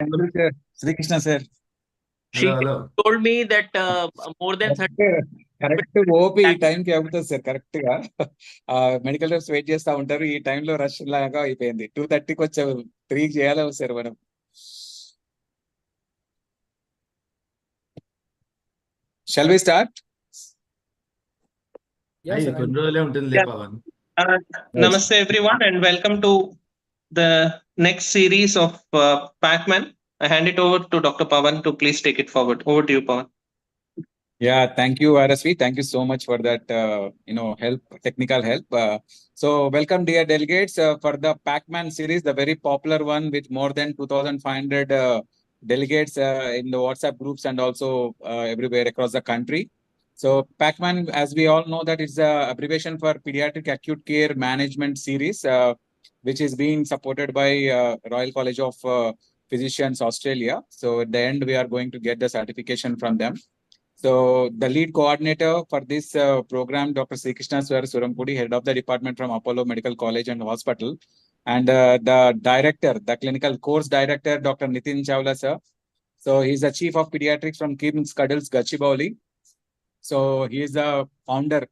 Sri Krishna sir. She told me that more than 30 correct OP ఈ టైంకి అవుతుంది sir correct గా medical ribs wait చేస్తా ఉంటారు ఈ టైంలో రష్ లాగా అయిపోయింది 2:30కి వచ్చావు 3కి చేయాలి సార్ మనం shall we start Namaste everyone and welcome to the next series of Pac-Man. I hand it over to Dr. Pawan to please take it forward. Over to you, Pawan. Yeah, thank you, RSV. Thank you so much for that, help, technical help. So welcome, dear delegates, for the Pac-Man series, the very popular one with more than 2,500 delegates in the WhatsApp groups and also everywhere across the country. So Pac-Man, as we all know, that is the abbreviation for Pediatric Acute Care Management Series, which is being supported by Royal College of Physicians, Australia. So at the end, we are going to get the certification from them. So the lead coordinator for this program, Dr. Sri Krishna Surampudi, head of the department from Apollo Medical College and Hospital, and the director, the clinical course director, Dr. Nitin Chawla sir. So he's the chief of pediatrics from Kings Cuddles, Gachibowli. So he is the founder.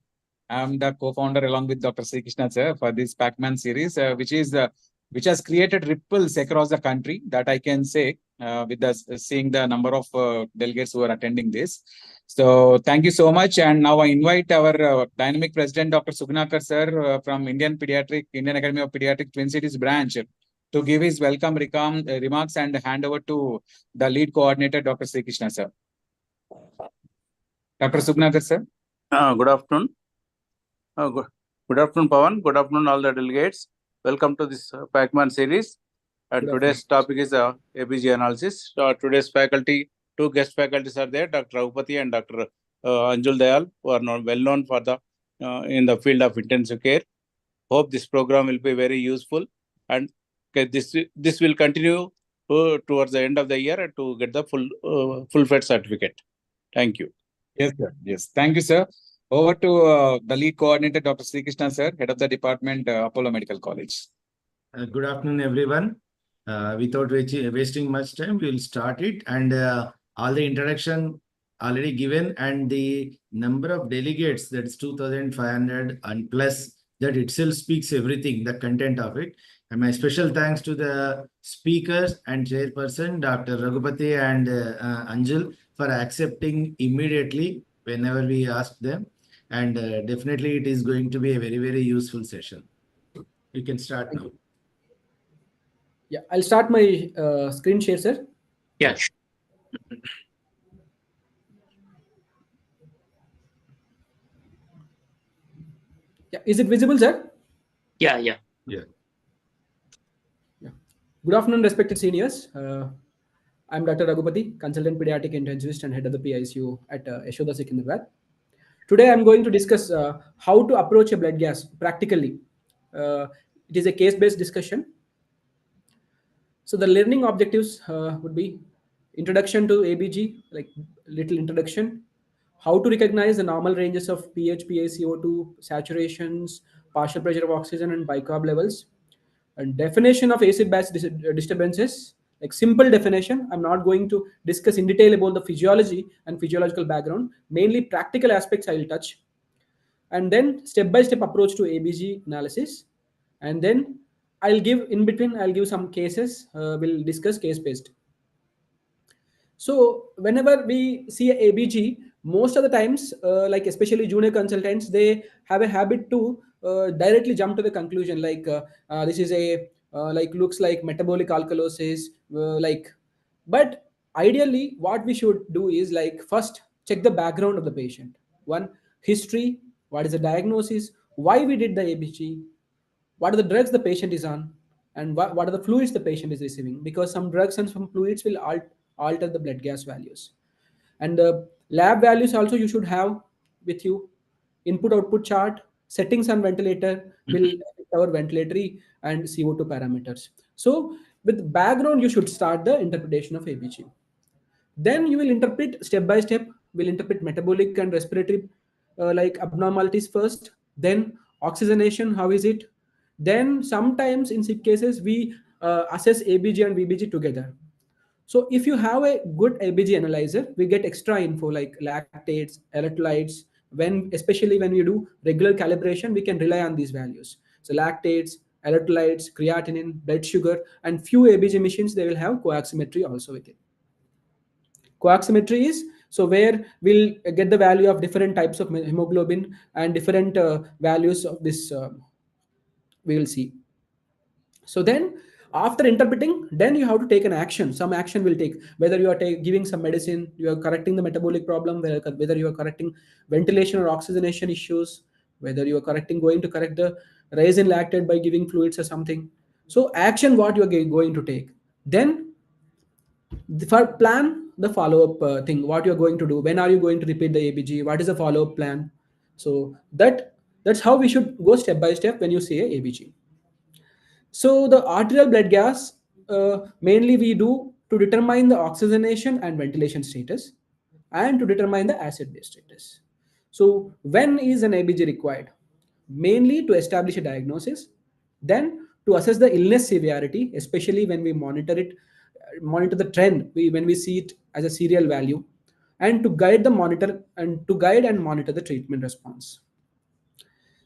I'm the co-founder along with Dr. Sri Krishna sir for this Pac-Man series, which has created ripples across the country, that I can say, with us seeing the number of delegates who are attending this. So thank you so much. And now I invite our dynamic president, Dr. Sugnakar sir, from Indian Academy of Pediatric Twin Cities branch, to give his welcome remarks and hand over to the lead coordinator, Dr. Sri Krishna sir. Dr. Sugnakar sir. Good afternoon. Good afternoon, Pawan. Good afternoon, all the delegates. Welcome to this Pac-Man series. Today's topic is ABG analysis. Today's faculty, two guest faculties are there, Dr. Raghupati and Dr. Anjul Dayal, who are well known for the in the field of intensive care. Hope this program will be very useful, and this will continue towards the end of the year to get the full-fledged certificate. Thank you. Yes, sir. Yes, thank you, sir. Over to the lead coordinator, Dr. Sri Krishna sir, head of the department, Apollo Medical College. Good afternoon, everyone. Without wasting much time, we will start it. And all the introduction already given, and the number of delegates, that is 2,500 and plus, that itself speaks everything, the content of it. And my special thanks to the speakers and chairperson, Dr. Raghupati and Anjul, for accepting immediately whenever we asked them. And definitely it is going to be a very, very useful session. You can start now. Yeah, I'll start my screen share, sir. Yeah. Yeah, is it visible, sir? Yeah. Good afternoon, respected seniors. I'm Dr. Raghupati, consultant pediatric intensivist and head of the PICU at Yashoda Secunderabad. Today, I'm going to discuss how to approach a blood gas practically. It is a case-based discussion. So the learning objectives would be introduction to ABG, like little introduction, how to recognize the normal ranges of pH, PaCO2, saturations, partial pressure of oxygen and bicarb levels, and definition of acid base disturbances, like simple definition. I'm not going to discuss in detail about the physiology and physiological background, mainly practical aspects I will touch. And then step-by-step approach to ABG analysis. And then I'll give in between, I'll give some cases, we'll discuss case-based. So whenever we see ABG, most of the times, like especially junior consultants, they have a habit to directly jump to the conclusion, like this is a looks like metabolic alkalosis, but ideally what we should do is like first check the background of the patient. One, history, what is the diagnosis, why we did the ABG, what are the drugs the patient is on, and what are the fluids the patient is receiving, because some drugs and some fluids will alter the blood gas values. And the lab values also you should have with you. Input output chart, settings on ventilator will affect our ventilatory and CO2 parameters. So with background you should start the interpretation of ABG. Then you will interpret step by step, will interpret metabolic and respiratory abnormalities first, then oxygenation, how is it. Then sometimes in sick cases we assess ABG and VBG together. So if you have a good ABG analyzer, we get extra info like lactates, electrolytes. Especially when we do regular calibration, we can rely on these values. So lactates, electrolytes, creatinine, blood sugar, and few ABG machines, they will have coaximetry also with it. Coaximetry is so where we'll get the value of different types of hemoglobin and different values of this we will see. So then after interpreting, then you have to take an action. Some action will take, whether you are giving some medicine, you are correcting the metabolic problem, whether you are correcting ventilation or oxygenation issues, whether you are going to correct the rise in lactate by giving fluids or something. So action what you are going to take. Then for plan the follow-up thing, what you are going to do, when are you going to repeat the ABG, what is the follow-up plan. So that's how we should go step by step when you say a ABG. So the arterial blood gas, mainly we do to determine the oxygenation and ventilation status and to determine the acid base status. So when is an ABG required? Mainly to establish a diagnosis, then to assess the illness severity, especially when we monitor the trend, when we see it as a serial value, and to guide and monitor the treatment response.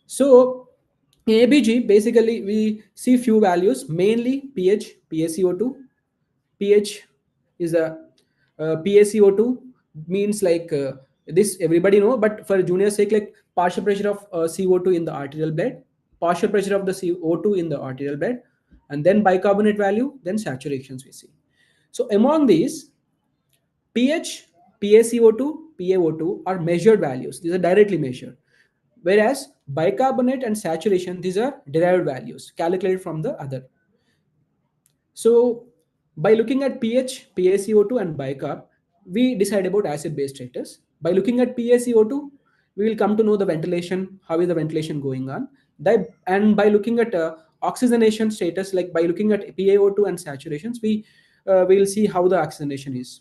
So ABG, basically we see few values, mainly pH, PaCO2. pH is a PaCO2 means like this everybody know, but for junior sake, like partial pressure of CO2 in the arterial bed, partial pressure of the CO2 in the arterial bed, and then bicarbonate value, then saturations we see. So among these, pH, PaCO2, PaO2 are measured values. These are directly measured. Whereas bicarbonate and saturation, these are derived values calculated from the other. So by looking at pH, PaCO2 and bicarb, we decide about acid-base status. By looking at PaCO2, we will come to know the ventilation, how is the ventilation going on. And by looking at oxygenation status, like by looking at PaO2 and saturations, we will see how the oxygenation is.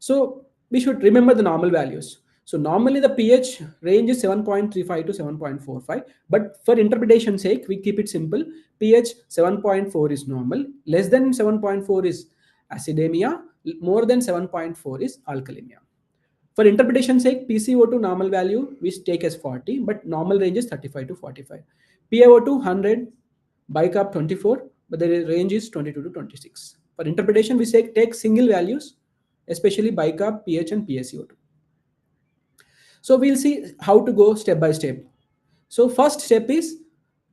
So we should remember the normal values. So normally the pH range is 7.35 to 7.45, but for interpretation sake, we keep it simple. pH 7.4 is normal, less than 7.4 is acidemia, more than 7.4 is alkalemia. For interpretation sake, PCO2 normal value we take as 40, but normal range is 35 to 45. PaO2 100, bicarb 24, but the range is 22 to 26. For interpretation, we say take single values, especially bicarb, pH, and PaCO2. So we'll see how to go step by step. So first step is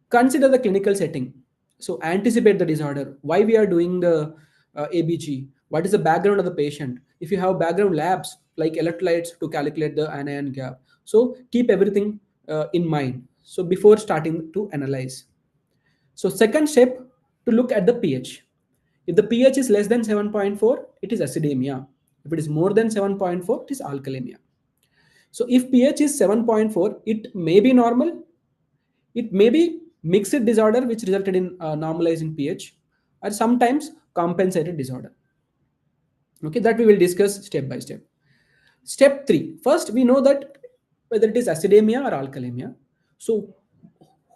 consider the clinical setting. So anticipate the disorder. Why we are doing the ABG? What is the background of the patient? If you have background labs like electrolytes to calculate the anion gap. So keep everything in mind. So before starting to analyze. So second step, to look at the pH. If the pH is less than 7.4, it is acidemia. If it is more than 7.4, it is alkalemia. So if pH is 7.4, it may be normal. It may be mixed disorder which resulted in normalizing pH, or sometimes compensated disorder. Okay, that we will discuss step by step. Step 3. First, we know that whether it is acidemia or alkalemia. So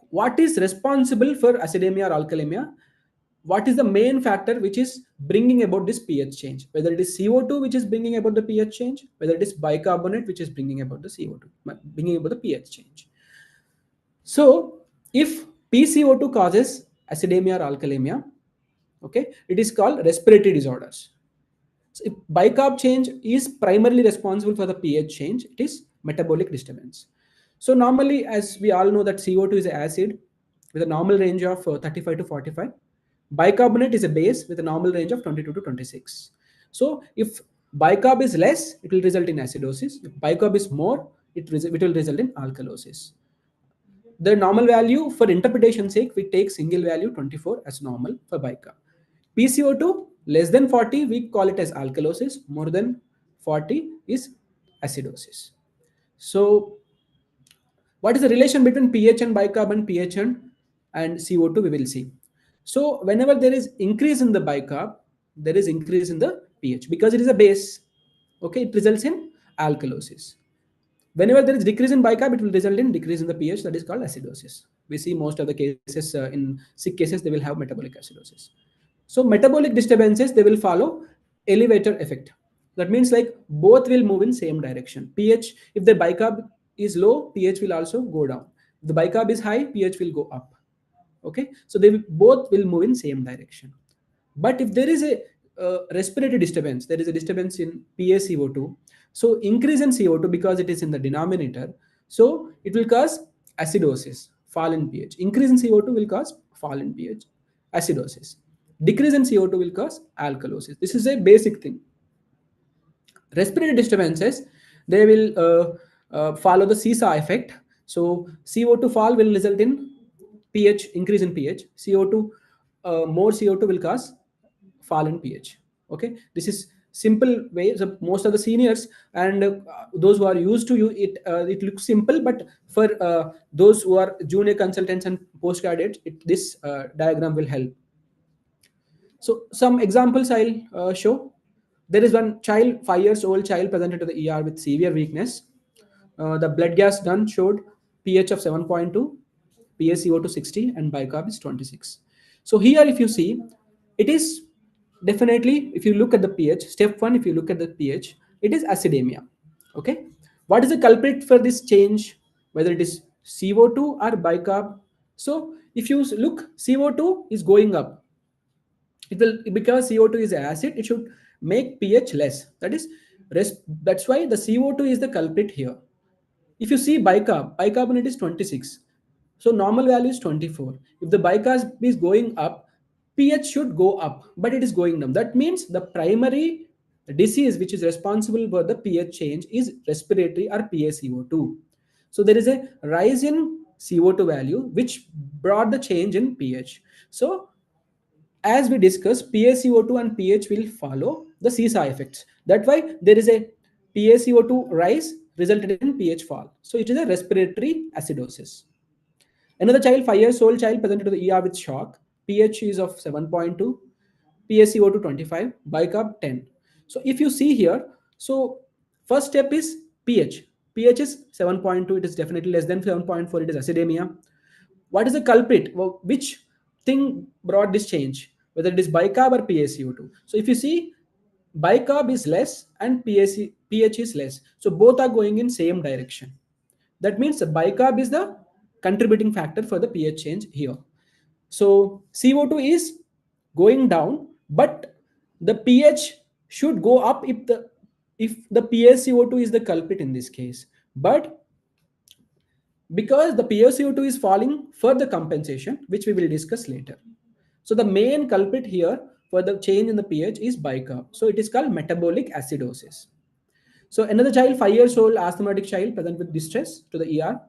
what is responsible for acidemia or alkalemia? What is the main factor which is bringing about this pH change? Whether it is CO2 which is bringing about the pH change, whether it is bicarbonate which is bringing about the CO2, bringing about the pH change. So if PCO2 causes acidemia or alkalemia, okay, it is called respiratory disorders. So if bicarb change is primarily responsible for the pH change, it is metabolic disturbance. So normally, as we all know that CO2 is an acid with a normal range of 35 to 45. Bicarbonate is a base with a normal range of 22 to 26. So if bicarb is less, it will result in acidosis. If bicarb is more, it will result in alkalosis. The normal value for interpretation sake, we take single value 24 as normal for bicarb. PCO2 less than 40, we call it as alkalosis. More than 40 is acidosis. So what is the relation between pH and bicarb and pH and CO2? We will see. So whenever there is increase in the bicarb, there is increase in the pH because it is a base. Okay, it results in alkalosis. Whenever there is decrease in bicarb, it will result in decrease in the pH, that is called acidosis. We see most of the cases in sick cases, they will have metabolic acidosis. So metabolic disturbances, they will follow elevator effect. That means like both will move in same direction. pH, if the bicarb is low, pH will also go down. If the bicarb is high, pH will go up. Okay, so they both will move in same direction. But if there is a respiratory disturbance, there is a disturbance in PaCO2. So increase in CO2 because it is in the denominator. So it will cause acidosis, fall in pH. Increase in CO2 will cause fall in pH, acidosis. Decrease in CO2 will cause alkalosis. This is a basic thing. Respiratory disturbances, they will follow the seesaw effect. So CO2 fall will result in pH, increase in pH. CO2, more CO2 will cause fall in pH. Okay, this is simple way. So most of the seniors and those who are used to it, it looks simple, but for those who are junior consultants and postgraduates, this diagram will help. So some examples I'll show. There is one child, 5 years old child, presented to the ER with severe weakness. The blood gas done showed pH of 7.2, PaCO2 60, and bicarb is 26. So here, if you see, it is definitely, if you look at the pH, step 1, if you look at the pH, it is acidemia. Okay, what is the culprit for this change, whether it is CO2 or bicarb? So if you look, CO2 is going up. It will, because CO2 is acid, it should make pH less. That's why the CO2 is the culprit here. If you see bicarbonate is 26. So normal value is 24. If the bicarb is going up, pH should go up, but it is going down. That means the primary disease which is responsible for the pH change is respiratory or PaCO2. So there is a rise in CO2 value which brought the change in pH. So as we discussed, PaCO2 and pH will follow the seesaw effects. That's why there is a PaCO2 rise resulted in pH fall. So it is a respiratory acidosis. Another child, 5 years old child, presented to the ER with shock. pH is of 7.2, PaCO2 25, bicarb 10. So if you see here, so first step is pH. pH is 7.2. It is definitely less than 7.4. It is acidemia. What is the culprit? Well, which thing brought this change? Whether it is bicarb or PaCO2. So if you see, bicarb is less and pH is less. So both are going in same direction. That means the bicarb is the contributing factor for the pH change here. So CO2 is going down, but the pH should go up if the PaCO2 is the culprit in this case. But because the PaCO2 is falling for the compensation, which we will discuss later. So the main culprit here for the change in the pH is bicarb. So it is called metabolic acidosis. So another child, 5 years old, asthmatic child, present with distress to the ER.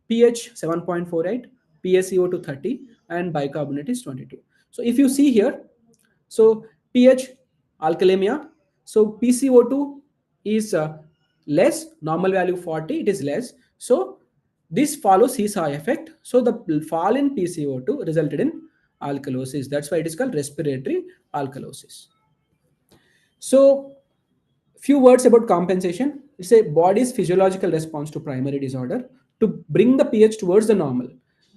pH 7.48, PaCO2 30, and bicarbonate is 22. So if you see here, so pH alkalemia, so PCO2 is less, normal value 40, it is less. So this follows seesaw effect. So the fall in PCO2 resulted in alkalosis. That's why it is called respiratory alkalosis. So few words about compensation. It's a body's physiological response to primary disorder to bring the pH towards the normal,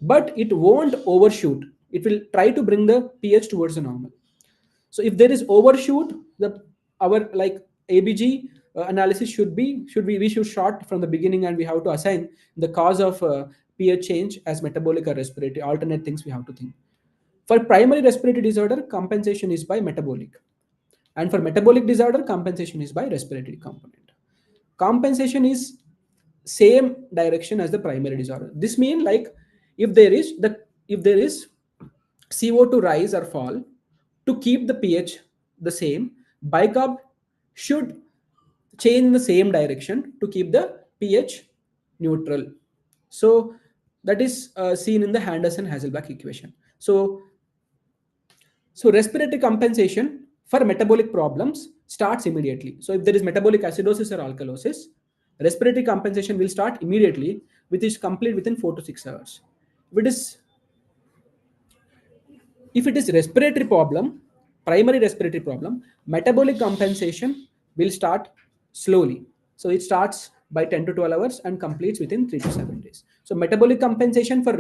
but it won't overshoot. It will try to bring the pH towards the normal. So if there is overshoot, our like ABG analysis we should start from the beginning, and we have to assign the cause of pH change as metabolic or respiratory. Alternate things we have to think. For primary respiratory disorder, compensation is by metabolic. And for metabolic disorder, compensation is by respiratory component. Compensation is same direction as the primary disorder. This means like if there is CO2 rise or fall, to keep the pH the same, bicarb should change in the same direction to keep the pH neutral. So that is seen in the Henderson-Hasselbalch equation. So respiratory compensation for metabolic problems starts immediately. So if there is metabolic acidosis or alkalosis, respiratory compensation will start immediately, which is complete within 4 to 6 hours. If it is respiratory problem, primary respiratory problem, metabolic compensation will start slowly. So it starts by 10 to 12 hours and completes within 3 to 7 days. So metabolic compensation for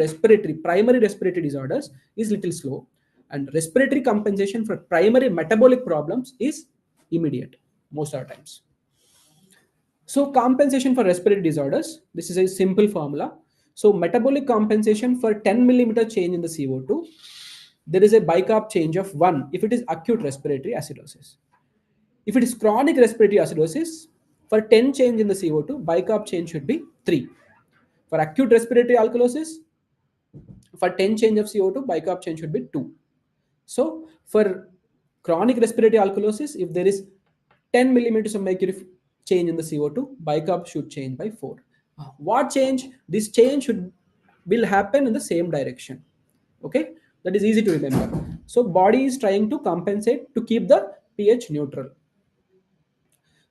primary respiratory disorders is little slow. And respiratory compensation for primary metabolic problems is immediate most of the times. So compensation for respiratory disorders, this is a simple formula. So metabolic compensation for 10 millimeter change in the CO2, there is a bicarb change of 1 if it is acute respiratory acidosis. If it is chronic respiratory acidosis, for 10 change in the CO2, bicarb change should be 3. For acute respiratory alkalosis, for 10 change of CO2, bicarb change should be 2. So for chronic respiratory alkalosis, if there is 10 millimeters of mercury change in the CO2, bicarb should change by 4. What change? This change will happen in the same direction. Okay, that is easy to remember. So body is trying to compensate to keep the pH neutral.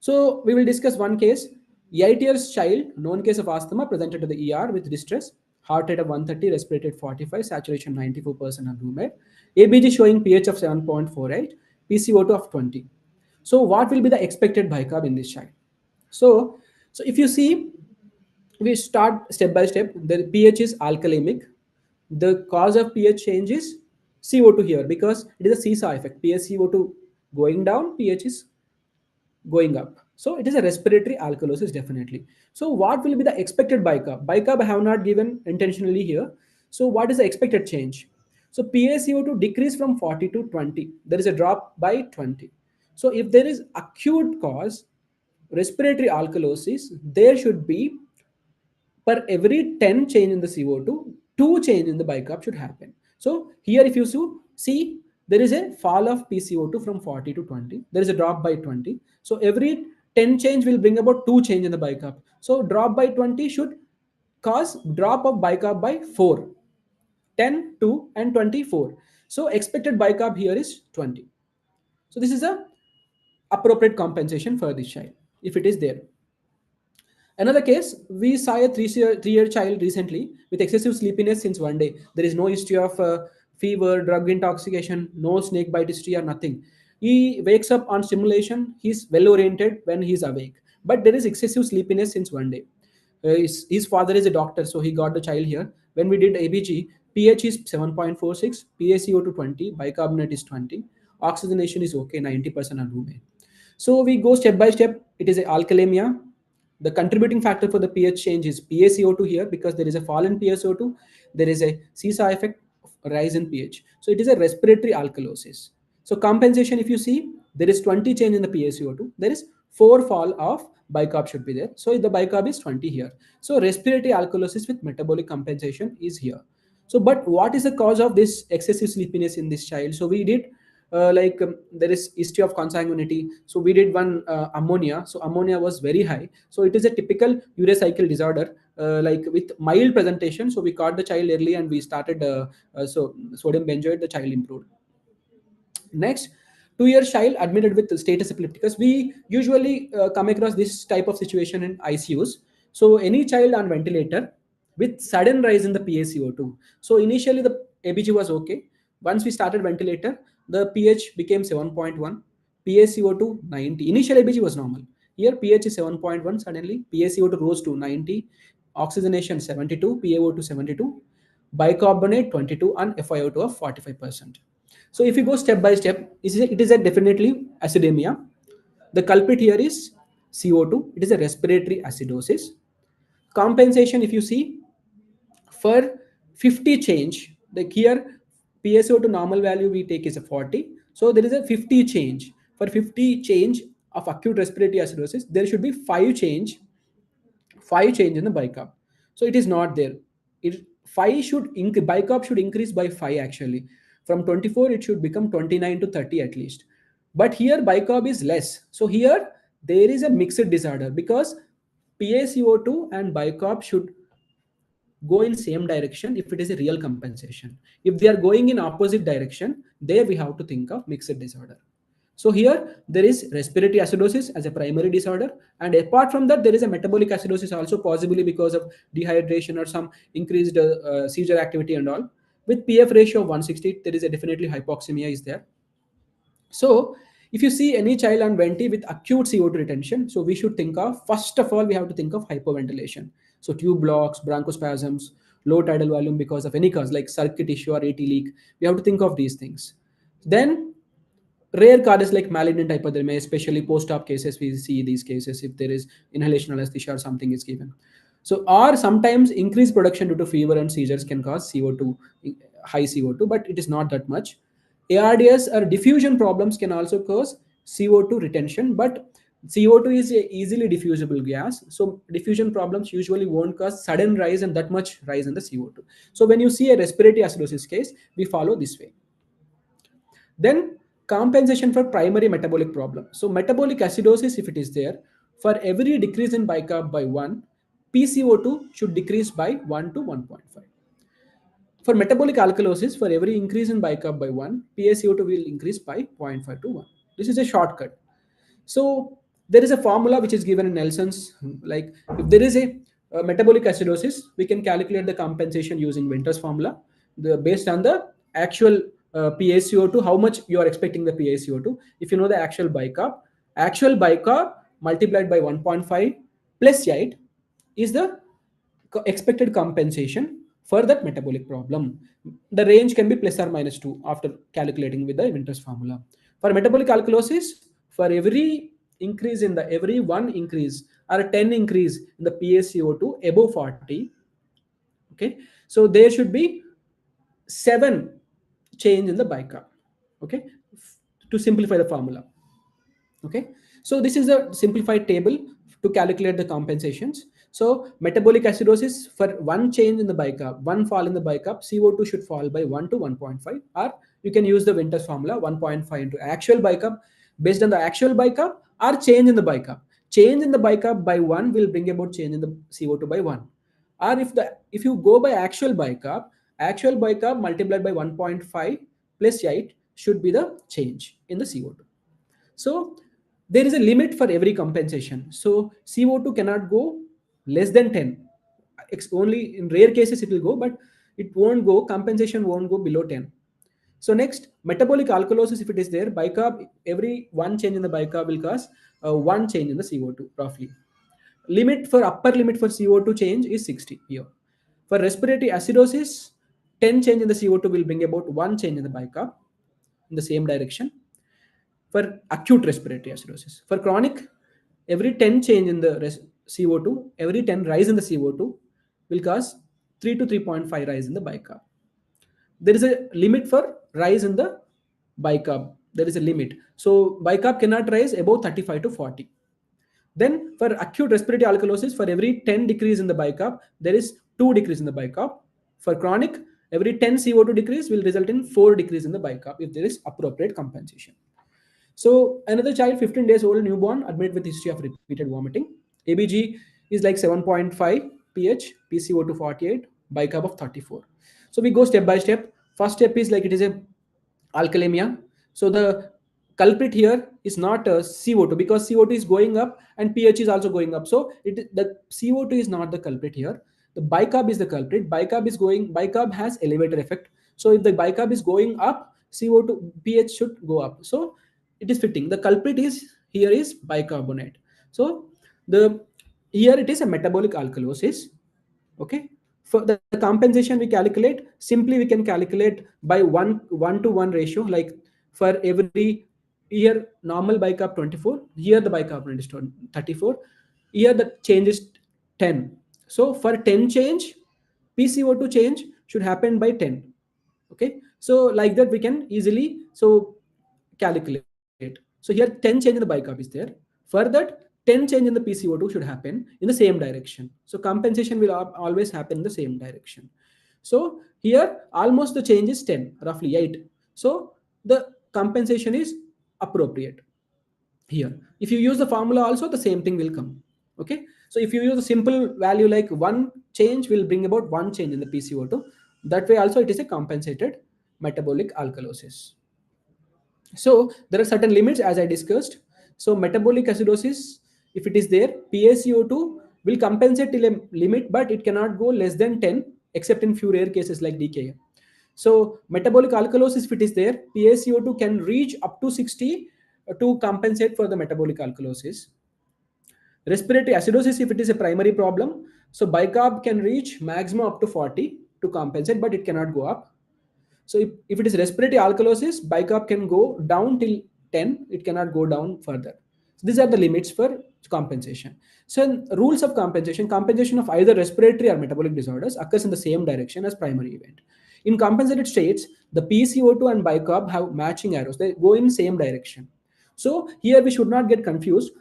So we will discuss one case. 8 years child, known case of asthma, presented to the ER with distress, heart rate of 130, respirated 45, saturation 94% on room air, ABG showing pH of 7.48, PCO2 of 20. So what will be the expected bicarb in this child? So if you see, we start step by step. The pH is alkalemic. The cause of pH change is CO2 here because it is a seesaw effect. PaCO2 going down, pH is going up. So it is a respiratory alkalosis definitely. So what will be the expected bicarb? Bicarb I have not given intentionally here. So what is the expected change? So PaCO2 decrease from 40 to 20. There is a drop by 20. So if there is acute cause, respiratory alkalosis, there should be per every 10 change in the CO2, 2 change in the bicarb should happen. So here if you see, there is a fall of PCO2 from 40 to 20. There is a drop by 20. So every 10 change will bring about 2 change in the bicarb. So drop by 20 should cause drop of bicarb by 4. 10, 2 and 24. So expected bicarb here is 20. So this is a appropriate compensation for this child if it is there. Another case, we saw a 3-year child recently with excessive sleepiness since 1 day. There is no history of fever, drug intoxication, no snake bite history or nothing. He wakes up on stimulation. He's well oriented when he's awake. But there is excessive sleepiness since 1 day. His father is a doctor, so he got the child here. When we did ABG, pH is 7.46, PaCO2 20, bicarbonate is 20, oxygenation is okay, 90% on room air. So we go step by step. It is a alkalemia. The contributing factor for the pH change is PaCO2 here because there is a fall in PaCO2. There is a seesaw effect of rise in pH. So it is a respiratory alkalosis. So compensation, if you see, there is 20 change in the PaCO2. There is 4 fall of bicarb should be there. So the bicarb is 20 here. So respiratory alkalosis with metabolic compensation is here. So but what is the cause of this excessive sleepiness in this child? So we did there is history of consanguinity. So we did one ammonia. So ammonia was very high. So it is a typical urecycle disorder with mild presentation. So we caught the child early and we started so sodium benzoate, the child improved. Next, 2-year child admitted with status epilepticus. We usually come across this type of situation in ICUs. So any child on ventilator with sudden rise in the PaCO2. So initially the ABG was okay. Once we started ventilator, the pH became 7.1, PaCO2 90. Initial ABG was normal. Here pH is 7.1, suddenly PaCO2 rose to 90, oxygenation 72, PaO2 72, bicarbonate 22 and FiO2 of 45%. So if you go step by step, it is a definitely acidemia. The culprit here is CO2. It is a respiratory acidosis. Compensation, if you see, for 50 change, like here PaCO2 normal value we take is a 40. So there is a 50 change. For 50 change of acute respiratory acidosis, there should be 5 change in the bicarb. So it is not there. Bicarb should increase by 5 actually. From 24, it should become 29 to 30 at least. But here bicarb is less. So here there is a mixed disorder because PaCO2 and bicarb should go in same direction if it is a real compensation. If they are going in opposite direction, there we have to think of mixed disorder. So here there is respiratory acidosis as a primary disorder, and apart from that there is a metabolic acidosis also, possibly because of dehydration or some increased seizure activity and all. With PF ratio of 160, there is a definitely hypoxemia is there. So if you see any child on venti with acute CO2 retention, so we should think of, first of all, we have to think of hypoventilation. So tube blocks, bronchospasms, low tidal volume because of any cause like circuit issue or AT leak. We have to think of these things. Then rare causes like malignant hypothermia, especially post-op cases, we see these cases if there is inhalation anesthesia or something is given. So, or sometimes increased production due to fever and seizures can cause CO2, high CO2, but it is not that much. ARDS or diffusion problems can also cause CO2 retention, but CO2 is a easily diffusible gas. So diffusion problems usually won't cause sudden rise and that much rise in the CO2. So when you see a respiratory acidosis case, we follow this way. Then compensation for primary metabolic problem. So metabolic acidosis, if it is there, for every decrease in bicarb by 1, PCO2 should decrease by 1 to 1.5. For metabolic alkalosis, for every increase in bicarb by 1, PaCO2 will increase by 0.5 to 1. This is a shortcut. So there is a formula which is given in Nelson's, like if there is a metabolic acidosis, we can calculate the compensation using Winter's formula based on the actual PaCO2, how much you are expecting the PaCO2. If you know the actual bicarb multiplied by 1.5 plus 8 is the expected compensation for that metabolic problem. The range can be plus or minus 2 after calculating with the Winter's formula. For metabolic alkalosis, for every increase in every 1 increase or a 10 increase in the PaCO2 above 40, okay, so there should be 7 change in the bicarb, okay, to simplify the formula. Okay, so this is a simplified table to calculate the compensations. So metabolic acidosis, for 1 change in the bicarb, 1 fall in the bicarb, CO2 should fall by 1 to 1.5, or you can use the Winter's formula 1.5 into actual bicarb based on the actual bicarb or change in the bicarb. Change in the bicarb by 1 will bring about change in the CO2 by 1. Or if you go by actual bicarb multiplied by 1.5 plus 8 should be the change in the CO2. So there is a limit for every compensation. So CO2 cannot go less than 10. Only in rare cases it will go, but it won't go, compensation won't go below 10. So next, metabolic alkalosis, if it is there, bicarb, every 1 change in the bicarb will cause 1 change in the CO2 roughly. Upper limit for CO2 change is 60 here. For respiratory acidosis, 10 change in the CO2 will bring about 1 change in the bicarb in the same direction. For acute respiratory acidosis. For chronic, every 10 change in the CO2, every 10 rise in the CO2 will cause 3 to 3.5 rise in the bicarb. There is a limit for rise in the bicarb. There is a limit. So bicarb cannot rise above 35 to 40. Then for acute respiratory alkalosis, for every 10 decrease in the bicarb, there is 2 decrease in the bicarb. For chronic, every 10 CO2 decrease will result in 4 decrease in the bicarb if there is appropriate compensation. So another child, 15 days old, newborn, admitted with history of repeated vomiting. ABG is like 7.5 pH, PCO2 48, bicarb of 34. So we go step by step. First step is like it is a alkalemia. So the culprit here is not CO2 because CO2 is going up and pH is also going up. So the CO2 is not the culprit here. The bicarb is the culprit. Bicarb has elevator effect. So if the bicarb is going up, CO2 pH should go up. So it is fitting. The culprit here is bicarbonate. So here it is a metabolic alkalosis. Okay. For the compensation we calculate, simply we can calculate by 1:1 ratio, like for every here normal bicarb 24, here the bicarbonate is 34, here the change is 10. So for 10 change, PCO2 change should happen by 10. Okay. So like that we can easily calculate. So here 10 change in the bicarb is there. For that 10 change in the PCO2 should happen in the same direction. So compensation will always happen in the same direction. So here almost the change is 10, roughly 8. So the compensation is appropriate here. If you use the formula also, the same thing will come. Okay. So if you use a simple value like 1 change will bring about 1 change in the PCO2. That way also it is a compensated metabolic alkalosis. So there are certain limits as I discussed. So metabolic acidosis, if it is there, PaCO2 will compensate till a limit, but it cannot go less than 10, except in few rare cases like DKA. So metabolic alkalosis, if it is there, PaCO2 can reach up to 60 to compensate for the metabolic alkalosis. Respiratory acidosis, if it is a primary problem, So bicarb can reach maximum up to 40 to compensate, but it cannot go up. So if it is respiratory alkalosis, bicarb can go down till 10. It cannot go down further. So these are the limits for compensation. So in rules of compensation of either respiratory or metabolic disorders occurs in the same direction as primary event. In compensated states, the PCO2 and bicarb have matching arrows. They go in same direction. So here we should not get confused.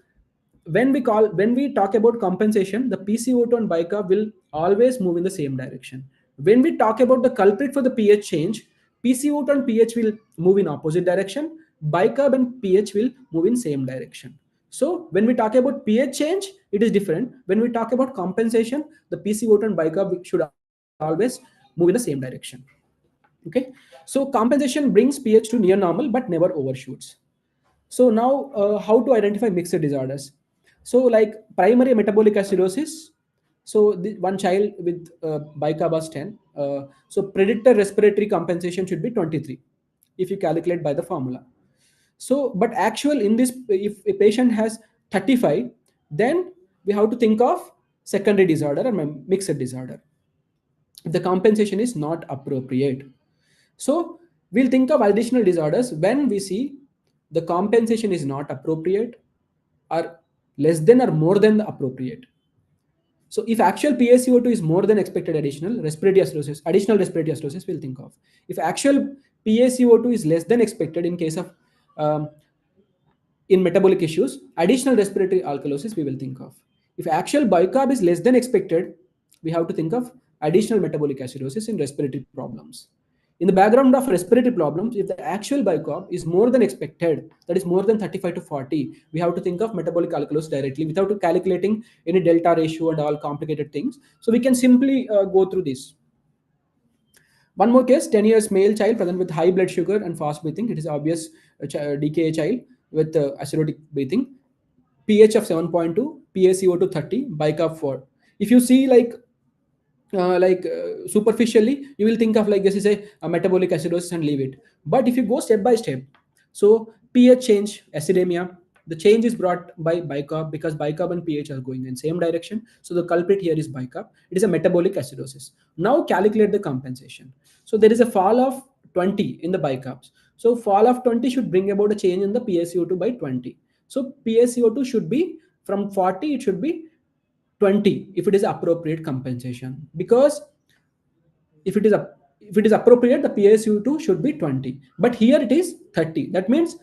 When we talk about compensation, the PCO2 and bicarb will always move in the same direction. When we talk about the culprit for the pH change, PCO2 and pH will move in opposite direction. Bicarb and pH will move in same direction. So when we talk about pH change, it is different. When we talk about compensation, the PCO2 and bicarb should always move in the same direction. Okay. So compensation brings pH to near normal but never overshoots. So now how to identify mixed disorders? So like primary metabolic acidosis. So one child with bicarb was 10. So predictor respiratory compensation should be 23 if you calculate by the formula. So but actual in this, if a patient has 35, then we have to think of secondary disorder or mixed disorder if the compensation is not appropriate. So we'll think of additional disorders when we see the compensation is not appropriate or less than or more than the appropriate. So if actual PaCO2 is more than expected, additional respiratory acidosis we'll think of. If actual PaCO2 is less than expected in case of in metabolic issues, additional respiratory alkalosis we will think of. If actual bicarb is less than expected, we have to think of additional metabolic acidosis in respiratory problems. In the background of respiratory problems, if the actual bicarb is more than expected, that is more than 35 to 40, we have to think of metabolic alkalosis directly without calculating any delta ratio and all complicated things. So we can simply go through this. One more case, 10 years male child present with high blood sugar and fast breathing. It is obvious DKA child with acidotic breathing. pH of 7.2, PaCO2 30, bicarb 4. If you see superficially, you will think of like this is a metabolic acidosis and leave it. But if you go step by step, so pH change, acidemia, the change is brought by bicarb because bicarb and pH are going in same direction. So the culprit here is bicarb. It is a metabolic acidosis. Now calculate the compensation. So there is a fall of 20 in the bicarbs. So fall of 20 should bring about a change in the PaCO2 by 20. So PaCO2 should be from 40, it should be 20 if it is appropriate compensation, because if it is appropriate, the PaCO2 should be 20, but here it is 30. That means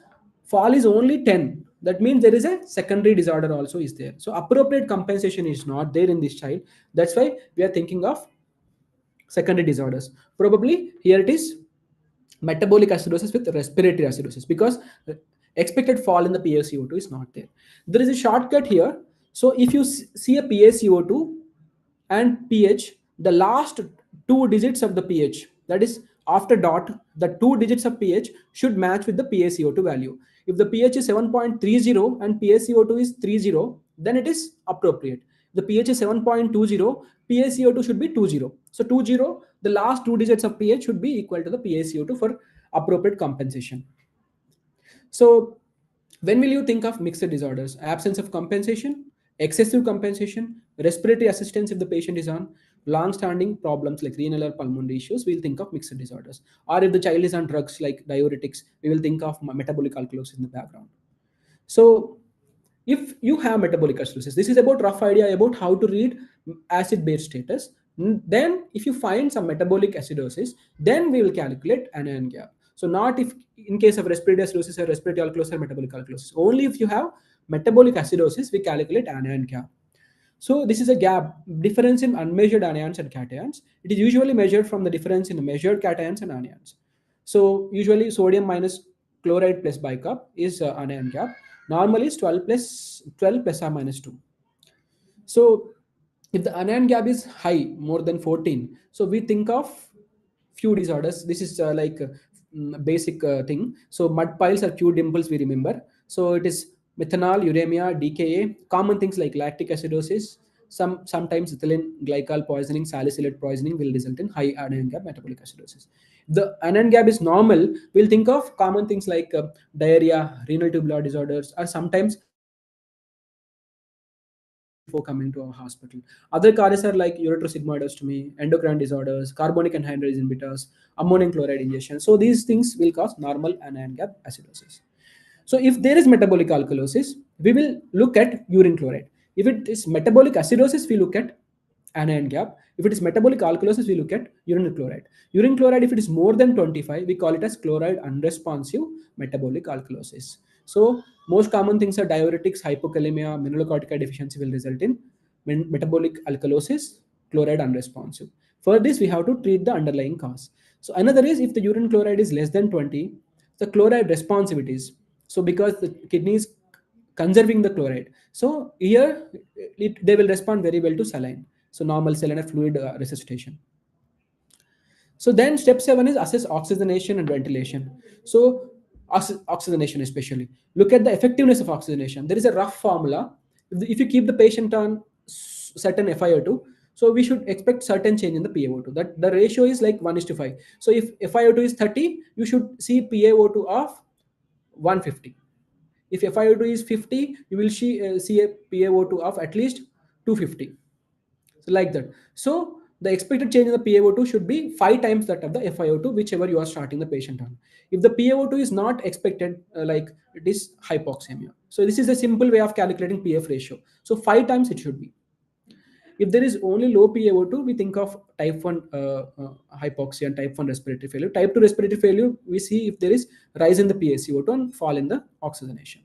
fall is only 10. That means there is a secondary disorder also is there. So appropriate compensation is not there in this child. That's why we are thinking of secondary disorders. Probably here it is metabolic acidosis with respiratory acidosis, because expected fall in the PaCO2 is not there. There is a shortcut here. So if you see a PaCO2 and pH, the last 2 digits of the pH, that is after dot, the 2 digits of pH should match with the PaCO2 value. If the pH is 7.30 and PaCO2 is 30, then it is appropriate. The pH is 7.20, PaCO2 should be 20. So 20, the last 2 digits of pH should be equal to the PaCO2 for appropriate compensation. So when will you think of mixed disorders? Absence of compensation, excessive compensation, respiratory assistance if the patient is on long-standing problems like renal or pulmonary issues, we'll think of mixed disorders. Or if the child is on drugs like diuretics, we will think of metabolic alkalosis in the background. So if you have metabolic acidosis, this is about rough idea about how to read acid-base status. Then if you find some metabolic acidosis, then we will calculate anion gap. So not if in case of respiratory acidosis or respiratory alkalosis or metabolic alkalosis. Only if you have metabolic acidosis, we calculate anion gap. So this is a gap, difference in unmeasured anions and cations. It is usually measured from the difference in the measured cations and anions. So usually sodium minus chloride plus bicarb is anion gap. Normally is 12 plus or minus 2. So if the anion gap is high, more than 14, so we think of few disorders. This is basic thing. So mud piles or Q dimples we remember. So it is methanol, uremia, DKA, common things like lactic acidosis, sometimes ethylene glycol poisoning, salicylate poisoning will result in high anion gap metabolic acidosis. If the anion gap is normal, we'll think of common things like diarrhea, renal tubular disorders, or sometimes before coming to our hospital. Other causes are like ureterosigmoidostomy, endocrine disorders, carbonic anhydrase inhibitors, ammonium chloride ingestion. So these things will cause normal anion gap acidosis. So if there is metabolic alkalosis, we will look at urine chloride. If it is metabolic acidosis, we look at anion gap. If it is metabolic alkalosis, we look at urine chloride. Urine chloride, if it is more than 25, we call it as chloride unresponsive metabolic alkalosis. So most common things are diuretics, hypokalemia, mineralocorticoid deficiency will result in metabolic alkalosis, chloride unresponsive. For this, we have to treat the underlying cause. So another is if the urine chloride is less than 20, the chloride responsivities. So because the kidney is conserving the chloride, so here they will respond very well to saline. So normal saline fluid resuscitation. So then step 7 is assess oxygenation and ventilation. So oxygenation especially. Look at the effectiveness of oxygenation. There is a rough formula. If you keep the patient on certain FiO2, so we should expect certain change in the PaO2. That the ratio is like 1:5. So if FiO2 is 30, you should see PaO2 of 150. If FiO2 is 50, you will see a PaO2 of at least 250. So like that. So the expected change in the PaO2 should be 5 times that of the FiO2, whichever you are starting the patient on. If the PaO2 is not expected, like it is hypoxemia. So this is a simple way of calculating PF ratio. So 5 times it should be. If there is only low PaO2, we think of type 1 hypoxia and type 1 respiratory failure. Type 2 respiratory failure, we see if there is rise in the PaCO2 and fall in the oxygenation.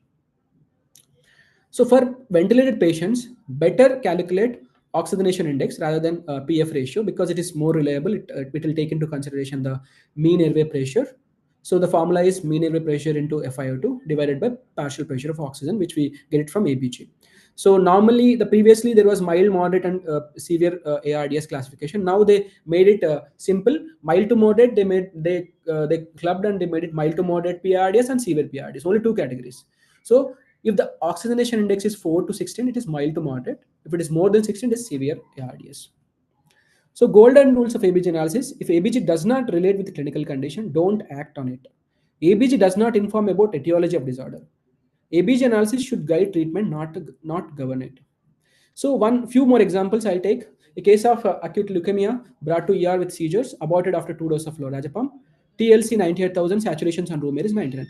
So for ventilated patients, better calculate oxygenation index rather than PF ratio because it is more reliable. It will take into consideration the mean airway pressure. So the formula is mean airway pressure into FiO2 divided by partial pressure of oxygen, which we get it from ABG. So normally, previously there was mild, moderate, and severe ARDS classification. Now they made it simple, mild to moderate. They clubbed and they made it mild to moderate PARDS and severe PARDS. Only 2 categories. So if the oxygenation index is 4 to 16, it is mild to moderate. If it is more than 16, it is severe ARDS. So golden rules of ABG analysis: if ABG does not relate with the clinical condition, don't act on it. ABG does not inform about etiology of disorder. ABG analysis should guide treatment, not govern it. So few more examples I'll take. A case of acute leukemia brought to ER with seizures, aborted after 2 doses of lorazepam. TLC 98,000, saturations on room air is 99%.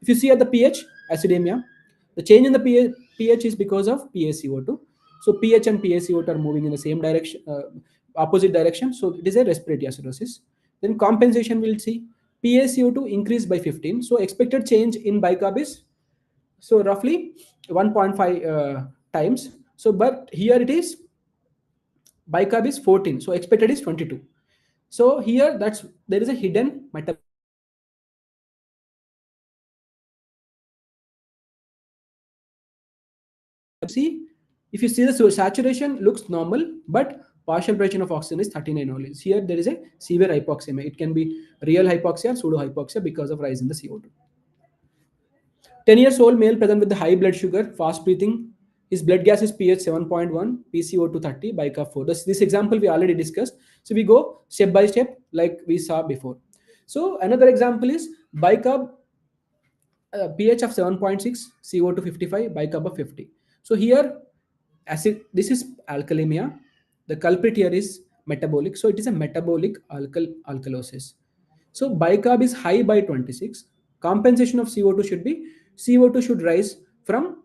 If you see at the pH, acidemia, the change in the pH is because of PaCO2. So pH and PaCO2 are moving in the same direction, opposite direction. So it is a respiratory acidosis. Then compensation, we'll see PaCO2 increased by 15. So expected change in bicarb is so roughly 1.5 times. So but here it is bicarb is 14. So expected is 22. So here there is a hidden metabolic. See, if you see the saturation looks normal, but partial fraction of oxygen is 39 only. Here there is a severe hypoxemia. It can be real hypoxia or pseudo hypoxia because of rise in the CO2. 10 years old male present with the high blood sugar, fast breathing. His blood gas is pH 7.1, PCO2 30, bicarb 4. This example we already discussed. So we go step by step like we saw before. So another example is bicarb pH of 7.6, CO2 55, bicarb of 50. So here this is alkalemia. The culprit here is metabolic. So it is a metabolic alkalosis. So bicarb is high by 26. Compensation of CO2 should rise from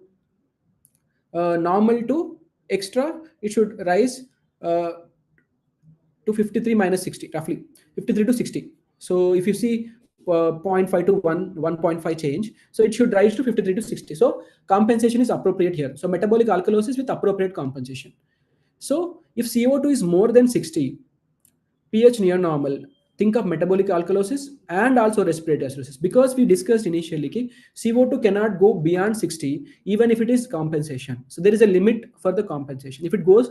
normal to extra. It should rise to 53 minus 60, roughly 53 to 60. So if you see 0.5 to 1.5 change, so it should rise to 53 to 60. So compensation is appropriate here. So metabolic alkalosis with appropriate compensation. So if CO2 is more than 60, pH near normal, think of metabolic alkalosis and also respiratory acidosis, because we discussed initially CO2 cannot go beyond 60 even if it is compensation. So there is a limit for the compensation. If it goes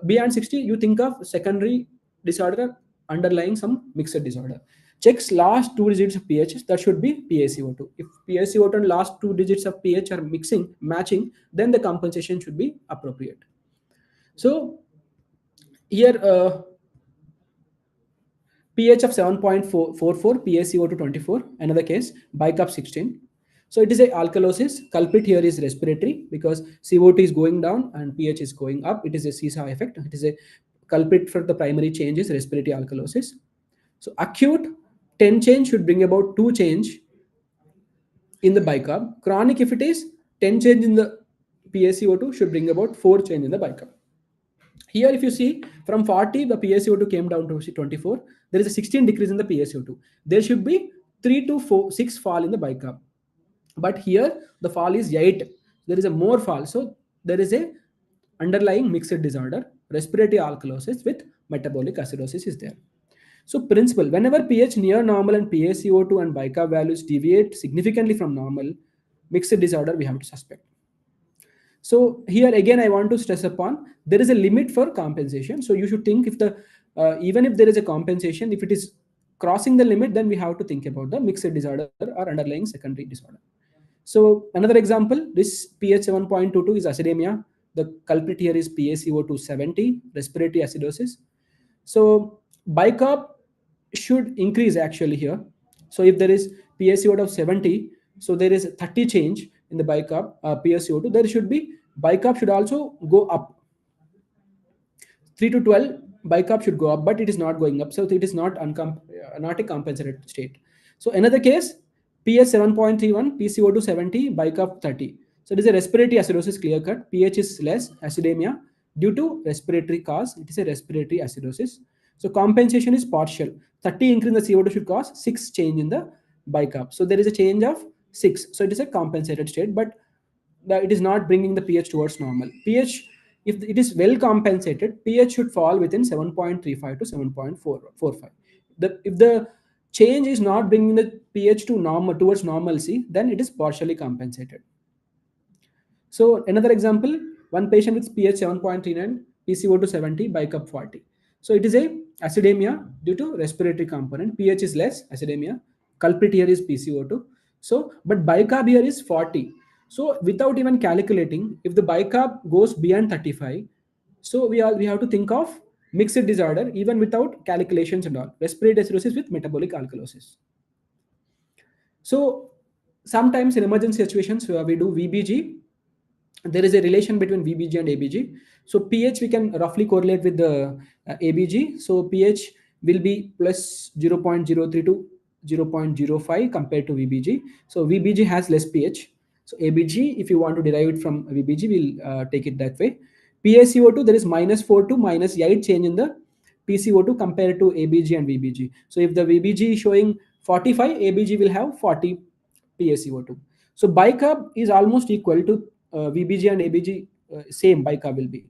beyond 60, you think of secondary disorder underlying some mixed disorder. Checks last 2 digits of pH, that should be PaCO2. If PaCO2 and last 2 digits of pH are matching, then the compensation should be appropriate. So here pH of 7.44, PaCO2 24, another case, bicarb 16. So it is a alkalosis. Culprit here is respiratory because CO2 is going down and pH is going up. It is a seesaw effect. It is a culprit for the primary change is respiratory alkalosis. So acute 10 change should bring about 2 change in the bicarb. Chronic, if it is 10 change in the PaCO2 should bring about 4 change in the bicarb. Here, if you see from 40, the PaCO2 came down to 24. There is a 16 decrease in the PaCO2. There should be 3 to 6 fall in the bicarb. But here the fall is 8. There is a more fall. So there is a underlying mixed disorder. Respiratory alkalosis with metabolic acidosis is there. So principle, whenever pH near normal and PaCO2 and bicarb values deviate significantly from normal, mixed disorder we have to suspect. So here again, I want to stress upon, there is a limit for compensation. So you should think if the, even if there is a compensation, if it is crossing the limit, then we have to think about the mixed disorder or underlying secondary disorder. So another example, this pH 7.22 is acidemia. The culprit here is PaCO2 70, respiratory acidosis. So bicarb should increase actually here. So if there is PaCO2 of 70, so there is 30 change in the bicarb PaCO2, there should be bicarb should also go up. 3 to 12 bicarb should go up, but it is not going up. So it is not a compensated state. So another case, pH 7.31, PaCO2 70, bicarb 30. So it is a respiratory acidosis clear cut. pH is less, acidemia due to respiratory cause. It is a respiratory acidosis. So compensation is partial. 30 increase in the CO2 should cause 6 change in the bicarb. So there is a change of 6. So it is a compensated state, but it is not bringing the pH towards normal. pH, if it is well compensated, pH should fall within 7.35 to 7.45. If the change is not bringing the pH to normal towards normalcy, then it is partially compensated. So another example, one patient with pH 7.39, PaCO2 70, bicarb 40. So it is a acidemia due to respiratory component. pH is less, acidemia. Culprit here is PaCO2. So, but bicarb here is 40. So without even calculating, if the bicarb goes beyond 35, so we have to think of mixed disorder even without calculations and all. Respiratory acidosis with metabolic alkalosis. So sometimes in emergency situations where we do VBG, there is a relation between VBG and ABG. So pH we can roughly correlate with the ABG. So pH will be plus 0.03 to 0.05 compared to VBG. So VBG has less pH. So ABG, if you want to derive it from VBG, we'll take it that way. PaCO2, there is -4 to -8 change in the PaCO2 compared to ABG and VBG. So if the VBG is showing 45, ABG will have 40 PaCO2. So bicarb is almost equal to VBG and ABG, same bicarb will be.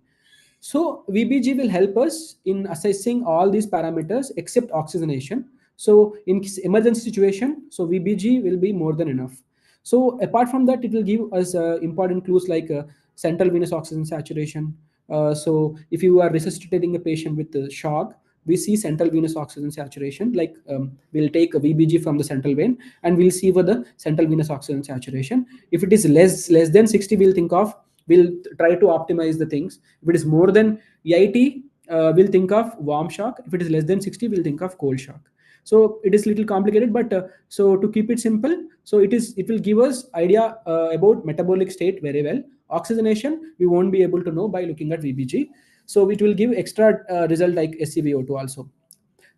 So VBG will help us in assessing all these parameters except oxygenation. So in emergency situation, so VBG will be more than enough. So apart from that, it will give us important clues like central venous oxygen saturation. So if you are resuscitating a patient with shock, we see central venous oxygen saturation. Like we'll take a VBG from the central vein and we'll see for the central venous oxygen saturation. If it is less than 60, we'll try to optimize the things. If it is more than 80, we'll think of warm shock. If it is less than 60, we'll think of cold shock. So it is little complicated, but so to keep it simple, so it will give us idea about metabolic state very well. Oxygenation we won't be able to know by looking at VBG. So it will give extra result like SCVO2 also.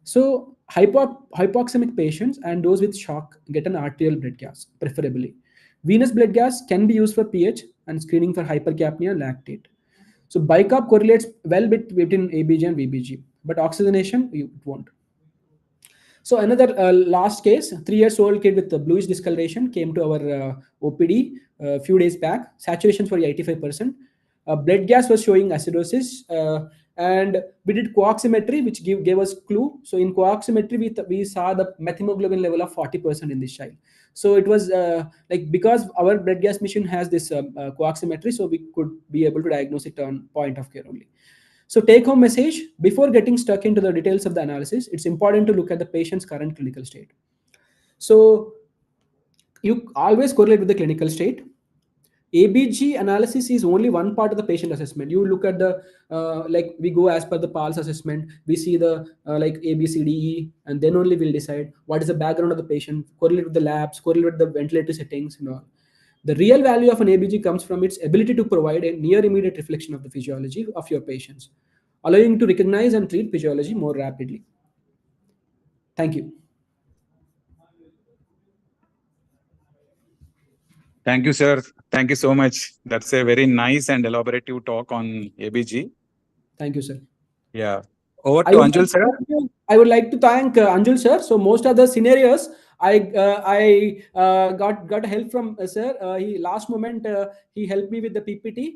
So hypoxemic patients and those with shock get an arterial blood gas preferably. Venous blood gas can be used for pH and screening for hypercapnia, lactate. So bicarb correlates well between ABG and VBG, but oxygenation it won't. So another last case, 3 years old kid with bluish discoloration came to our OPD a few days back. Saturations were 85%. Blood gas was showing acidosis, and we did co-oximetry, which gave us clue. So in co-oximetry, we saw the methemoglobin level of 40% in this child. So it was like because our blood gas machine has this co-oximetry, so we could be able to diagnose it on point of care only. So take home message, before getting stuck into the details of the analysis, it's important to look at the patient's current clinical state. So you always correlate with the clinical state. ABG analysis is only one part of the patient assessment. You look at the like we go as per the PALS assessment. We see the like A, B, C, D, E, and then only we'll decide what is the background of the patient, correlate with the labs, correlate with the ventilator settings, and all. The real value of an ABG comes from its ability to provide a near immediate reflection of the physiology of your patients, allowing you to recognize and treat physiology more rapidly. Thank you. Thank you, sir. Thank you so much. That's a very nice and elaborative talk on ABG. Thank you, sir. Yeah. Over to Anjul, sir. I would like to thank Anjul, sir. So most of the scenarios I got help from sir. He last moment he helped me with the PPT.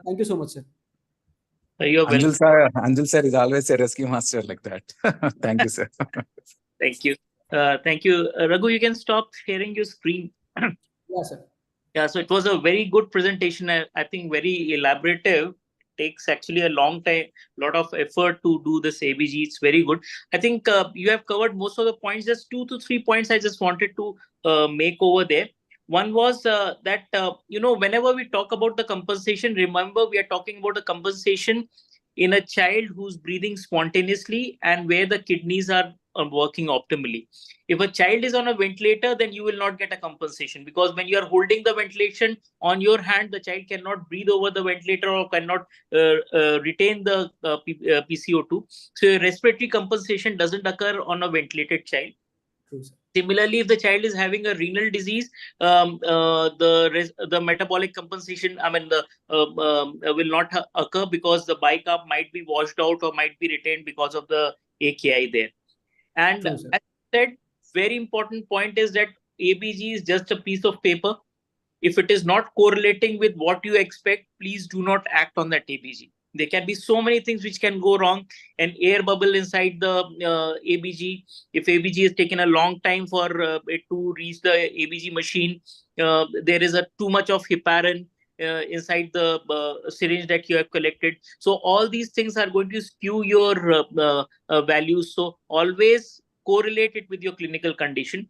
Thank you so much, sir. You're welcome. Anjul sir is always a rescue master like that. Thank you, sir. Thank you. Thank you. Raghu, you can stop sharing your screen. Yeah, sir. Yeah, so it was a very good presentation. I think very elaborative. Takes actually a long time, lot of effort to do this ABG. It's very good. I think you have covered most of the points. Just 2 to 3 points I just wanted to make over there. One was that, whenever we talk about the compensation, remember we are talking about a compensation in a child who's breathing spontaneously and where the kidneys are working optimally. If a child is on a ventilator, then you will not get a compensation, because when you are holding the ventilation on your hand, the child cannot breathe over the ventilator or cannot retain the PCO2. So respiratory compensation doesn't occur on a ventilated child. True, sir. Similarly, if the child is having a renal disease, the metabolic compensation, will not occur, because the bicarb might be washed out or might be retained because of the AKI there. And True, as I said, very important point is that ABG is just a piece of paper. If it is not correlating with what you expect, please do not act on that ABG. There can be so many things which can go wrong. An air bubble inside the ABG. If ABG has taken a long time for it to reach the ABG machine, there is too much of heparin inside the syringe that you have collected. So all these things are going to skew your values. So always correlate it with your clinical condition.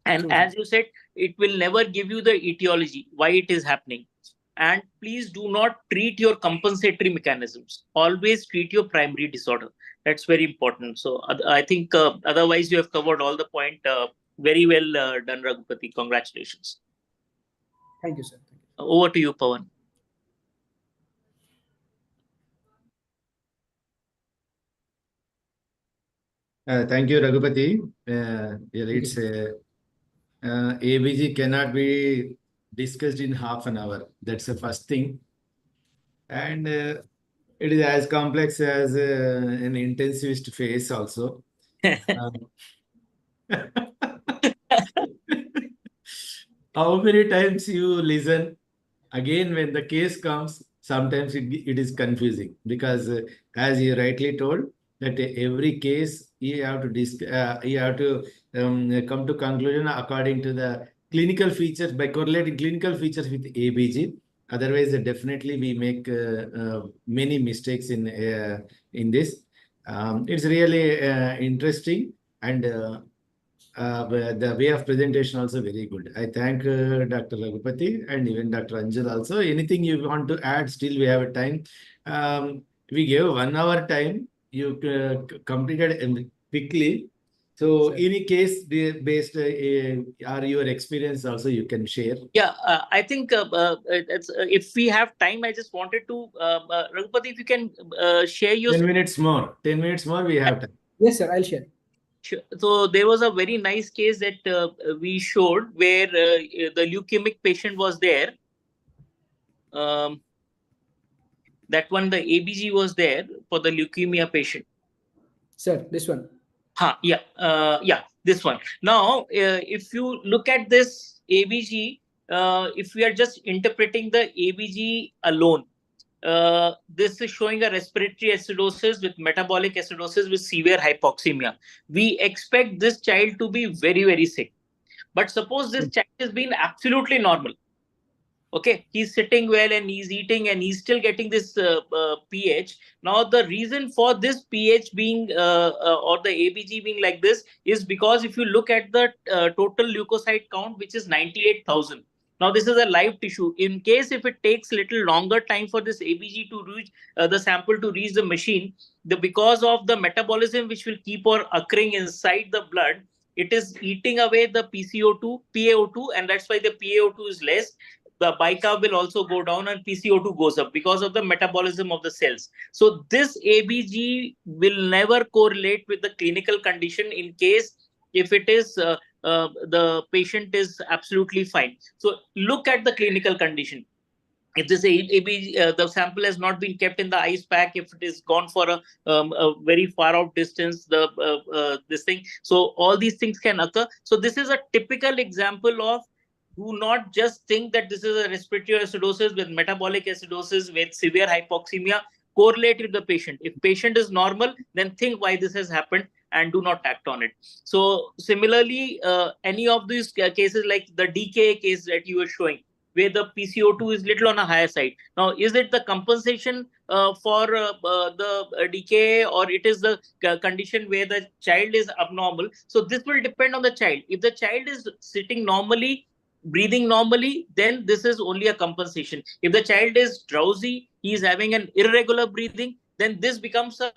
And as you said, it will never give you the etiology, why it is happening. And please do not treat your compensatory mechanisms. Always treat your primary disorder. That's very important. So I think otherwise you have covered all the point. Very well done, Raghupati. Congratulations. Thank you, sir. Thank you. Over to you, Pawan. Thank you, Raghupati. It's ABG cannot be discussed in half an hour. That's the first thing. And it is as complex as an intensivist phase also. How many times you listen? Again, when the case comes, sometimes it is confusing, because as you rightly told, that every case you have to come to conclusion according to the clinical features, by correlating clinical features with ABG. Otherwise, definitely we make many mistakes in this. It's really interesting, and the way of presentation also very good. I thank Dr. Raghupati and even Dr. Anjul also. Anything you want to add? Still we have a time. We gave 1 hour time. You completed quickly. So any case based or your experience also you can share. Yeah, I think if we have time, I just wanted to, Raghupati, if you can share your... 10 minutes more. 10 minutes more we have time. Yes, sir. I'll share. So there was a very nice case that we showed where the leukemic patient was there. That one, the ABG was there for the leukemia patient. Sir, this one. Yeah, this one. Now, if you look at this ABG, if we are just interpreting the ABG alone, this is showing a respiratory acidosis with metabolic acidosis with severe hypoxemia. We expect this child to be very, very sick. But suppose this child has been absolutely normal. Okay, he's sitting well and he's eating and he's still getting this pH. Now, the reason for this pH being or the ABG being like this is because if you look at the total leukocyte count, which is 98,000. Now this is a live tissue. In case if it takes little longer time for this ABG to reach the sample to reach the machine, because of the metabolism which will keep on occurring inside the blood, it is eating away the PaO2, and that's why the PaO2 is less. The bicarb will also go down and PCO2 goes up because of the metabolism of the cells. So this ABG will never correlate with the clinical condition in case if it is the patient is absolutely fine. So look at the clinical condition. If this ABG, the sample has not been kept in the ice pack, if it is gone for a very far out distance, this thing. So all these things can occur. So this is a typical example of, do not just think that this is a respiratory acidosis with metabolic acidosis with severe hypoxemia. Correlate with the patient. If patient is normal, then think why this has happened and do not act on it. So similarly, any of these cases like the DKA case that you were showing, where the PCO2 is little on a higher side. Now, is it the compensation for the DKA, or it is the condition where the child is abnormal? So this will depend on the child. If the child is sitting normally, breathing normally, then this is only a compensation. If the child is drowsy, he is having an irregular breathing, then this becomes a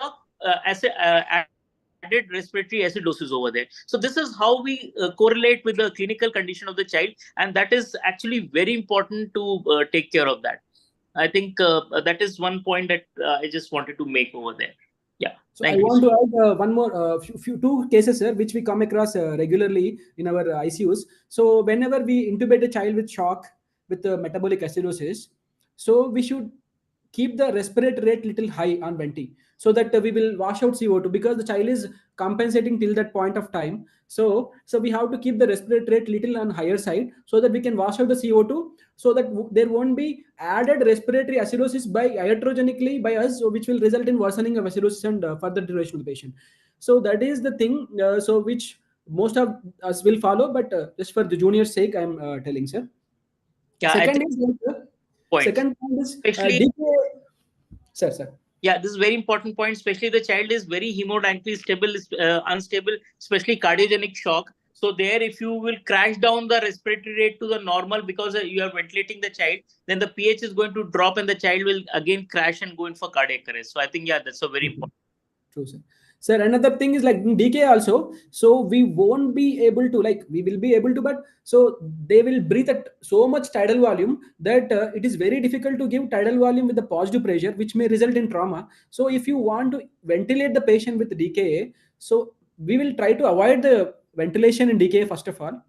added respiratory acidosis over there. So this is how we correlate with the clinical condition of the child, and that is actually very important to take care of that. I think that is one point that I just wanted to make over there. Yeah. So I want to add one more, two cases, sir, which we come across regularly in our ICUs. So whenever we intubate a child with shock with metabolic acidosis, so we should keep the respiratory rate little high on venti, so that we will wash out CO2, because the child is compensating till that point of time. So we have to keep the respiratory rate little on higher side, so that we can wash out the CO2, so that there won't be added respiratory acidosis by iatrogenically by us, which will result in worsening of acidosis and further duration of the patient. So that is the thing, so which most of us will follow, but just for the junior's sake, I'm telling, sir. Yeah, Second is second point is sir. Yeah, this is very important point, especially the child is very hemodynamically stable, unstable, especially cardiogenic shock. So there, if you will crash down the respiratory rate to the normal because you are ventilating the child, then the pH is going to drop and the child will again crash and go in for cardiac arrest. So I think, yeah, that's a very important. True, sir. Sir, another thing is like in DK also, so we won't be able to, like, we will be able to, but so they will breathe at so much tidal volume that it is very difficult to give tidal volume with the positive pressure, which may result in trauma. So if you want to ventilate the patient with DKA, so we will try to avoid the ventilation in DKA first of all.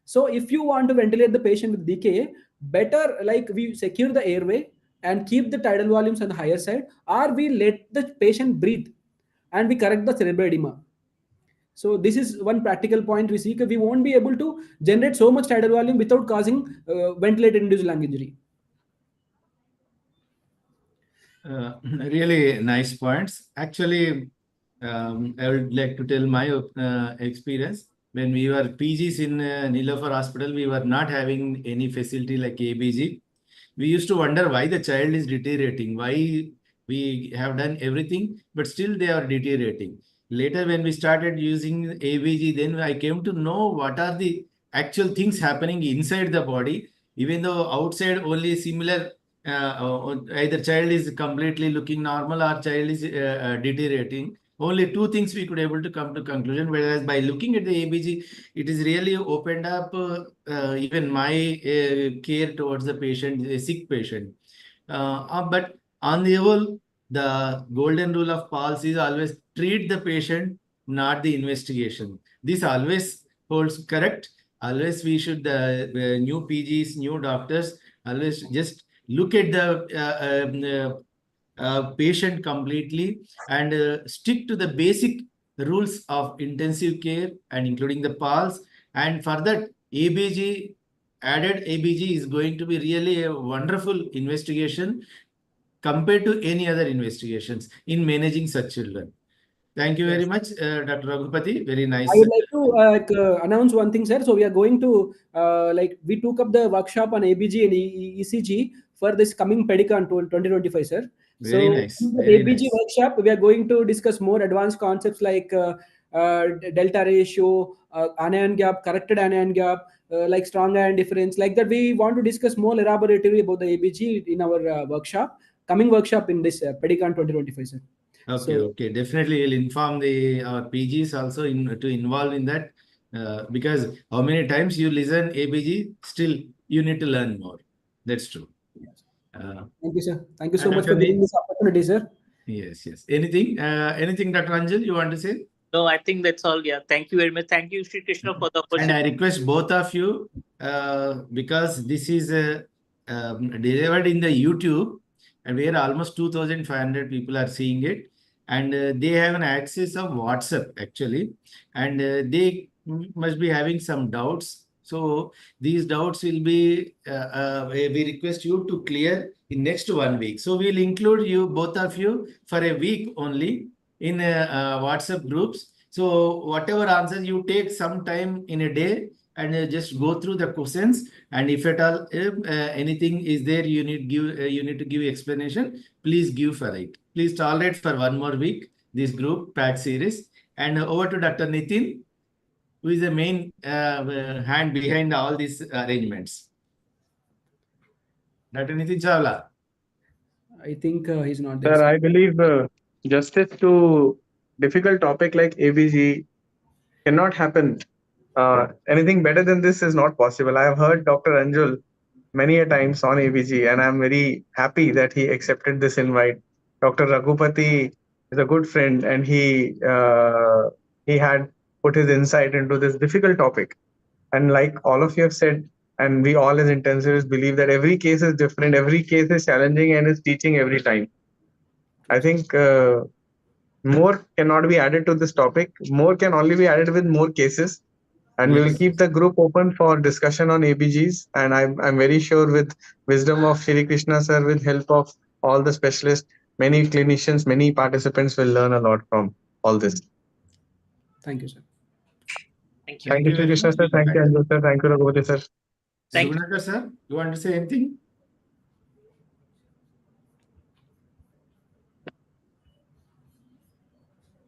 So if you want to ventilate the patient with DKA, better like we secure the airway and keep the tidal volumes on the higher side, or we let the patient breathe and we correct the cerebral edema. So this is one practical point we see, because we won't be able to generate so much tidal volume without causing ventilator-induced lung injury. Really nice points. Actually, I would like to tell my experience. When we were PGs in Nilofer Hospital, we were not having any facility like ABG. We used to wonder why the child is deteriorating, why we have done everything, but still they are deteriorating. Later, when we started using ABG, then I came to know what are the actual things happening inside the body, even though outside only similar, either child is completely looking normal or child is deteriorating. Only two things we could able to come to conclusion, whereas by looking at the ABG, it is really opened up even my care towards the patient, a sick patient. But on the whole, the golden rule of PALS is always treat the patient, not the investigation. This always holds correct. Always we should, the new PGs, new doctors, always just look at the patient completely and stick to the basic rules of intensive care and including the PALS. And for that, ABG, added ABG is going to be really a wonderful investigation compared to any other investigations in managing such children. Thank you very much, Dr. Raghupati. Very nice. I would like to announce one thing, sir. So we are going to, we took up the workshop on ABG and ECG for this coming Pedicon 2025, sir. Very nice. In the Very ABG nice. workshop, we are going to discuss more advanced concepts like delta ratio, anion gap, corrected anion gap, like strong ion difference, like that. We want to discuss more elaboratively about the ABG in our coming workshop in this Pedicon 2025, sir. Okay, So- okay. Definitely we'll inform our PGs also to involve in that, because how many times you listen ABG, still you need to learn more. That's true. Thank you, sir. Thank you so much Dr. for giving this opportunity, sir. Yes, yes. Anything, Dr. Anjal, you want to say? No, I think that's all. Yeah. Thank you very much. Thank you, Shri Krishna, for the And opportunity. I request both of you, because this is delivered in the YouTube, and where almost 2,500 people are seeing it, and they have an access of WhatsApp actually, and they must be having some doubts. So these doubts will be, we request you to clear in next 1 week. So we'll include you, both of you, for a week only in WhatsApp groups. So whatever answers you take some time in a day, and just go through the questions, and if at all anything is there you need to give explanation, please give for it. Please tolerate for 1 more week this group PAT series. And over to Dr. Nitin, who is the main hand behind all these arrangements. Dr. Nitin Chawla. I think he's not there. Sir, I believe justice to difficult topic like ABG cannot happen. Anything better than this is not possible. I have heard Dr. Anjul many a times on ABG, and I'm very happy that he accepted this invite. Dr. Raghupati is a good friend, and he had put his insight into this difficult topic. And like all of you have said, and we all as intensivists believe that every case is different, every case is challenging, and is teaching every time. I think more cannot be added to this topic. More can only be added with more cases. And we will keep the group open for discussion on ABGs. And I'm very sure with wisdom of Shri Krishna sir, with help of all the specialists, many clinicians, many participants will learn a lot from all this. Thank you, sir. Thank you. Thank you, Shri Krishna sir. Thank you, Anjul sir. Thank you, Raghupati sir. Thank you. Sugunakar sir, you want to say anything?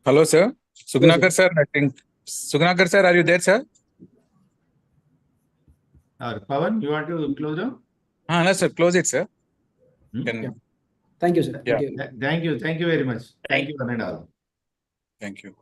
Hello, sir. Sugunakar sir, I think. Sugunakar sir, are you there, sir? Or Pawan, you want to close down? No, sir. Close it, sir. Hmm? Can- Yeah. Thank you, sir. Yeah. Thank you. Thank you very much. Thank Thank you, one and all. Thank you.